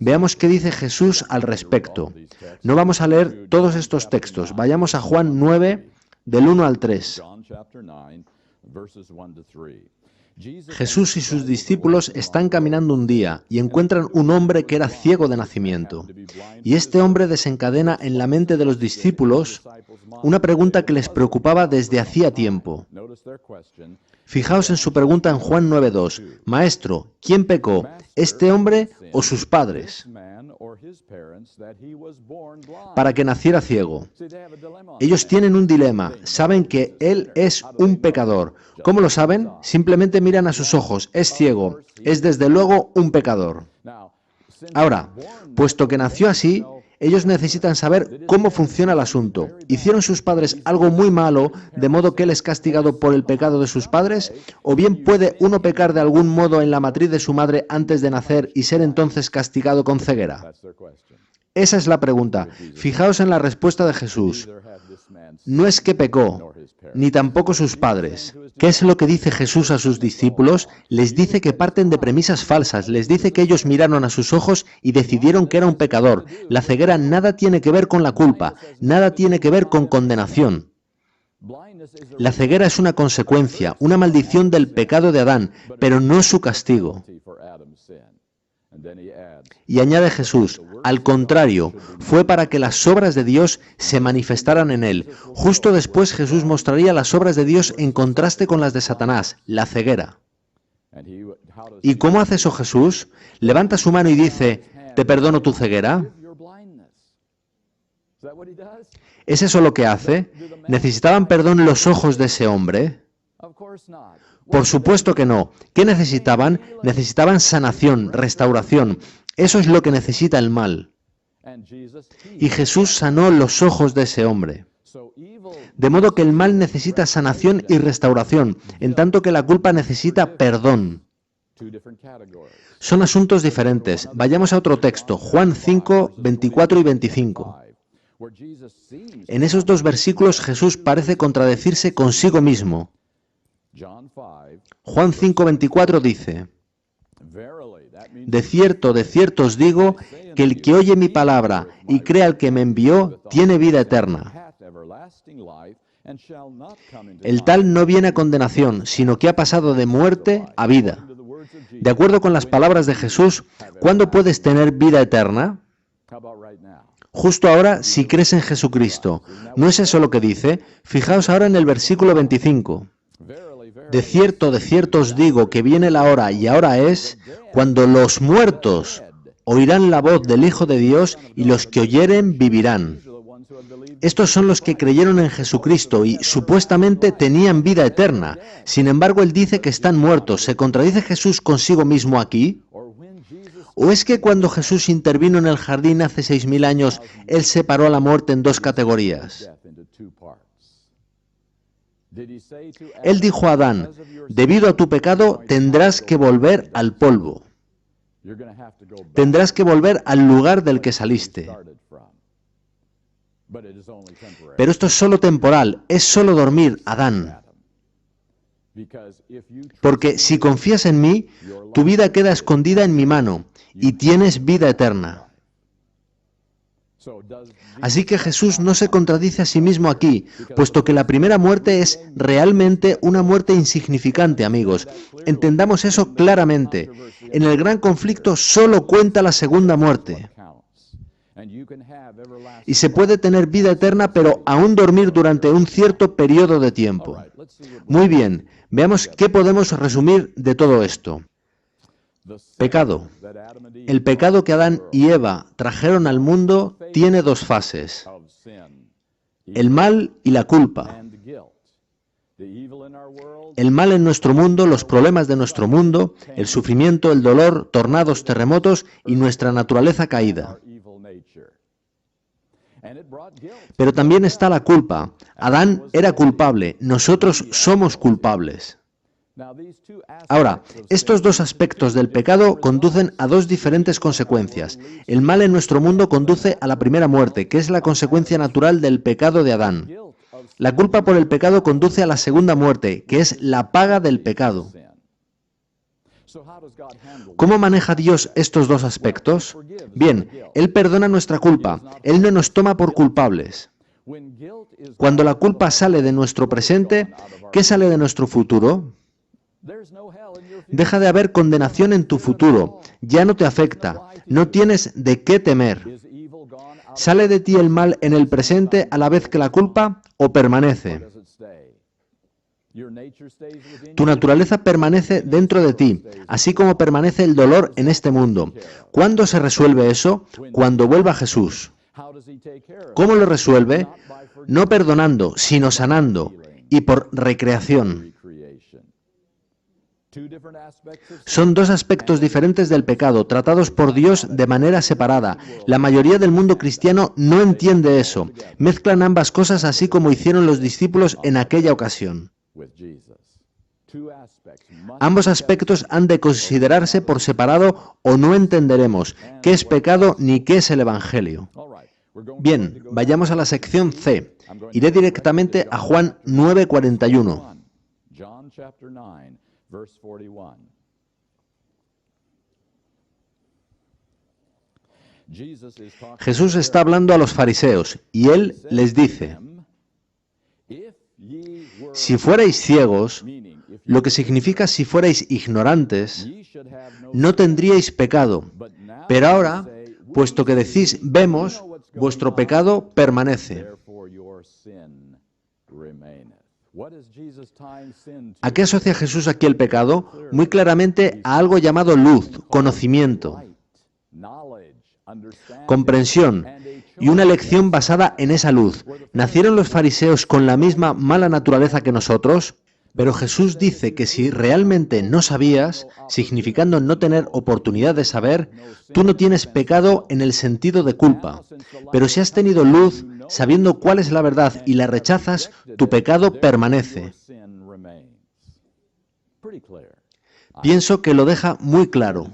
Veamos qué dice Jesús al respecto. No vamos a leer todos estos textos. Vayamos a Juan 9, del 1 al 3. Jesús y sus discípulos están caminando un día y encuentran un hombre que era ciego de nacimiento. Y este hombre desencadena en la mente de los discípulos una pregunta que les preocupaba desde hacía tiempo. Fijaos en su pregunta en Juan 9:2. Maestro, ¿quién pecó, este hombre o sus padres, para que naciera ciego? Ellos tienen un dilema. Saben que él es un pecador. ¿Cómo lo saben? Simplemente miran a sus ojos. Es ciego. Es desde luego un pecador. Ahora, puesto que nació así, ellos necesitan saber cómo funciona el asunto. ¿Hicieron sus padres algo muy malo, de modo que él es castigado por el pecado de sus padres? ¿O bien puede uno pecar de algún modo en la matriz de su madre antes de nacer y ser entonces castigado con ceguera? Esa es la pregunta. Fijaos en la respuesta de Jesús. No es que pecó, ni tampoco sus padres. ¿Qué es lo que dice Jesús a sus discípulos? Les dice que parten de premisas falsas. Les dice que ellos miraron a sus ojos y decidieron que era un pecador. La ceguera nada tiene que ver con la culpa, nada tiene que ver con condenación. La ceguera es una consecuencia, una maldición del pecado de Adán, pero no su castigo. Y añade Jesús, al contrario, fue para que las obras de Dios se manifestaran en él. Justo después Jesús mostraría las obras de Dios en contraste con las de Satanás, la ceguera. ¿Y cómo hace eso Jesús? Levanta su mano y dice, ¿te perdono tu ceguera? ¿Es eso lo que hace? ¿Necesitaban perdón los ojos de ese hombre? Por supuesto que no. ¿Qué necesitaban? Necesitaban sanación, restauración. Eso es lo que necesita el mal. Y Jesús sanó los ojos de ese hombre. De modo que el mal necesita sanación y restauración, en tanto que la culpa necesita perdón. Son asuntos diferentes. Vayamos a otro texto, Juan 5, 24 y 25. En esos dos versículos Jesús parece contradecirse consigo mismo. Juan 5, 24 dice, de cierto os digo, que el que oye mi palabra y cree al que me envió, tiene vida eterna. El tal no viene a condenación, sino que ha pasado de muerte a vida. De acuerdo con las palabras de Jesús, ¿cuándo puedes tener vida eterna? Justo ahora, si crees en Jesucristo. ¿No es eso lo que dice? Fijaos ahora en el versículo 25. De cierto os digo que viene la hora, y ahora es, cuando los muertos oirán la voz del Hijo de Dios, y los que oyeren vivirán. Estos son los que creyeron en Jesucristo y supuestamente tenían vida eterna. Sin embargo, Él dice que están muertos. ¿Se contradice Jesús consigo mismo aquí? ¿O es que cuando Jesús intervino en el jardín hace 6.000 años, Él separó a la muerte en dos categorías? Él dijo a Adán, debido a tu pecado tendrás que volver al polvo. Tendrás que volver al lugar del que saliste. Pero esto es solo temporal, es solo dormir, Adán. Porque si confías en mí, tu vida queda escondida en mi mano y tienes vida eterna. Así que Jesús no se contradice a sí mismo aquí, puesto que la primera muerte es realmente una muerte insignificante, amigos. Entendamos eso claramente. En el gran conflicto solo cuenta la segunda muerte. Y se puede tener vida eterna, pero aún dormir durante un cierto periodo de tiempo. Muy bien, veamos qué podemos resumir de todo esto. Pecado. El pecado que Adán y Eva trajeron al mundo tiene dos fases: el mal y la culpa. El mal en nuestro mundo, los problemas de nuestro mundo, el sufrimiento, el dolor, tornados, terremotos y nuestra naturaleza caída. Pero también está la culpa. Adán era culpable, nosotros somos culpables. Ahora, estos dos aspectos del pecado conducen a dos diferentes consecuencias. El mal en nuestro mundo conduce a la primera muerte, que es la consecuencia natural del pecado de Adán. La culpa por el pecado conduce a la segunda muerte, que es la paga del pecado. ¿Cómo maneja Dios estos dos aspectos? Bien, Él perdona nuestra culpa, Él no nos toma por culpables. Cuando la culpa sale de nuestro presente, ¿qué sale de nuestro futuro? Deja de haber condenación en tu futuro, ya no te afecta, no tienes de qué temer. ¿Sale de ti el mal en el presente a la vez que la culpa o permanece? Tu naturaleza permanece dentro de ti, así como permanece el dolor en este mundo. ¿Cuándo se resuelve eso? Cuando vuelva Jesús. ¿Cómo lo resuelve? No perdonando, sino sanando y por recreación. Son dos aspectos diferentes del pecado, tratados por Dios de manera separada. La mayoría del mundo cristiano no entiende eso. Mezclan ambas cosas así como hicieron los discípulos en aquella ocasión. Ambos aspectos han de considerarse por separado o no entenderemos qué es pecado ni qué es el Evangelio. Bien, vayamos a la sección C. Iré directamente a Juan 9:41. Jesús está hablando a los fariseos y Él les dice: si fuerais ciegos, lo que significa si fuerais ignorantes, no tendríais pecado. Pero ahora, puesto que decís vemos, vuestro pecado permanece. ¿A qué asocia Jesús aquí el pecado? Muy claramente a algo llamado luz, conocimiento, comprensión y una elección basada en esa luz. ¿Nacieron los fariseos con la misma mala naturaleza que nosotros? Pero Jesús dice que si realmente no sabías, significando no tener oportunidad de saber, tú no tienes pecado en el sentido de culpa. Pero si has tenido luz, sabiendo cuál es la verdad y la rechazas, tu pecado permanece. Pienso que lo deja muy claro.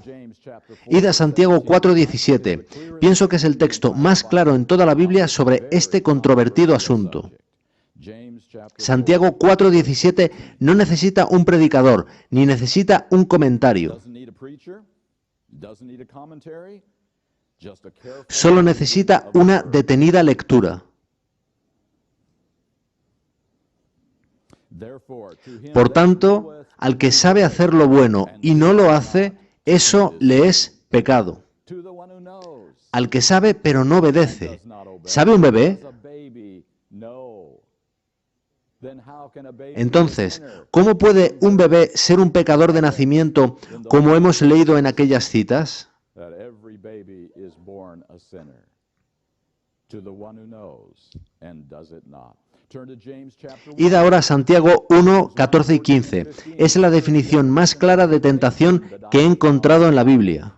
Id a Santiago 4:17. Pienso que es el texto más claro en toda la Biblia sobre este controvertido asunto. Santiago 4:17 no necesita un predicador, ni necesita un comentario. Solo necesita una detenida lectura. Por tanto, al que sabe hacer lo bueno y no lo hace, eso le es pecado. Al que sabe pero no obedece. ¿Sabe un bebé? Entonces, ¿cómo puede un bebé ser un pecador de nacimiento, como hemos leído en aquellas citas? Id ahora a Santiago 1, 14 y 15. Es la definición más clara de tentación que he encontrado en la Biblia.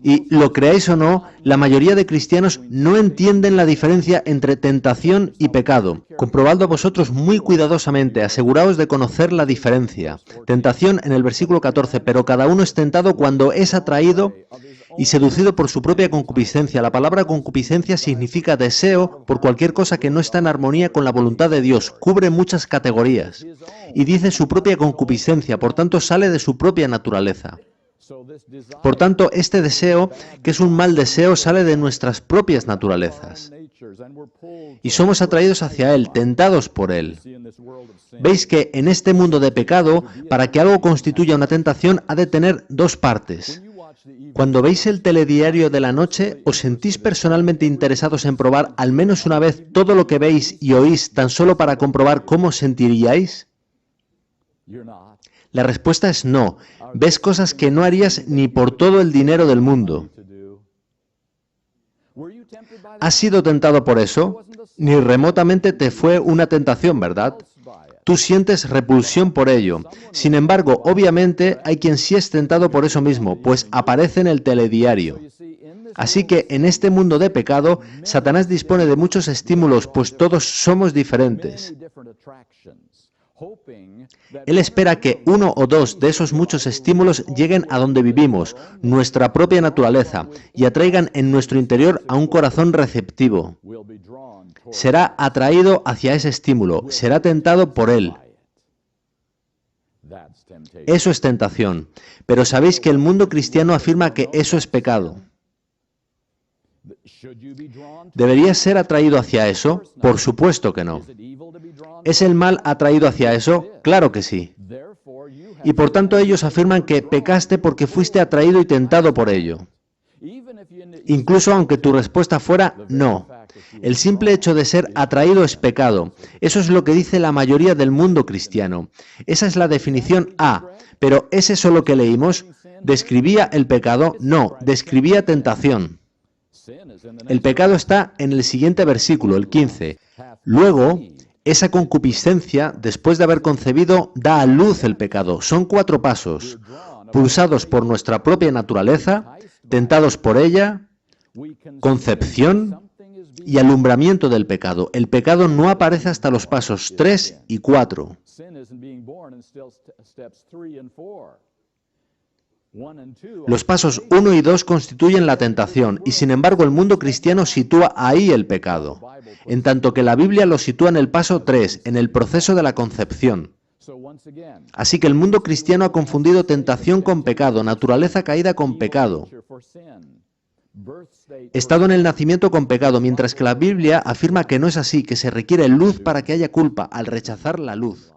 Y, lo creáis o no, la mayoría de cristianos no entienden la diferencia entre tentación y pecado. Comprobadlo vosotros muy cuidadosamente, aseguraos de conocer la diferencia. Tentación en el versículo 14, pero cada uno es tentado cuando es atraído y seducido por su propia concupiscencia. La palabra concupiscencia significa deseo por cualquier cosa que no está en armonía con la voluntad de Dios. Cubre muchas categorías. Y dice su propia concupiscencia, por tanto sale de su propia naturaleza. Por tanto, este deseo, que es un mal deseo, sale de nuestras propias naturalezas. Y somos atraídos hacia Él, tentados por Él. Veis que en este mundo de pecado, para que algo constituya una tentación, ha de tener dos partes. Cuando veis el telediario de la noche, ¿os sentís personalmente interesados en probar al menos una vez todo lo que veis y oís tan solo para comprobar cómo sentiríais? La respuesta es no. Ves cosas que no harías ni por todo el dinero del mundo. ¿Has sido tentado por eso? Ni remotamente te fue una tentación, ¿verdad? Tú sientes repulsión por ello. Sin embargo, obviamente hay quien sí es tentado por eso mismo, pues aparece en el telediario. Así que en este mundo de pecado, Satanás dispone de muchos estímulos, pues todos somos diferentes. Él espera que uno o dos de esos muchos estímulos lleguen a donde vivimos, nuestra propia naturaleza, y atraigan en nuestro interior a un corazón receptivo. Será atraído hacia ese estímulo, será tentado por él. Eso es tentación. Pero sabéis que el mundo cristiano afirma que eso es pecado. ¿Deberías ser atraído hacia eso? Por supuesto que no. ¿Es el mal atraído hacia eso? Claro que sí. Y por tanto ellos afirman que pecaste porque fuiste atraído y tentado por ello. Incluso aunque tu respuesta fuera no. El simple hecho de ser atraído es pecado. Eso es lo que dice la mayoría del mundo cristiano. Esa es la definición A. Pero ¿es eso lo que leímos? ¿Describía el pecado? No, describía tentación. El pecado está en el siguiente versículo, el 15. Luego, esa concupiscencia, después de haber concebido, da a luz el pecado. Son 4 pasos, pulsados por nuestra propia naturaleza, tentados por ella, concepción y alumbramiento del pecado. El pecado no aparece hasta los pasos 3 y 4. Los pasos 1 y 2 constituyen la tentación y sin embargo el mundo cristiano sitúa ahí el pecado, en tanto que la Biblia lo sitúa en el paso 3, en el proceso de la concepción. Así que el mundo cristiano ha confundido tentación con pecado, naturaleza caída con pecado, estado en el nacimiento con pecado, mientras que la Biblia afirma que no es así, que se requiere luz para que haya culpa al rechazar la luz.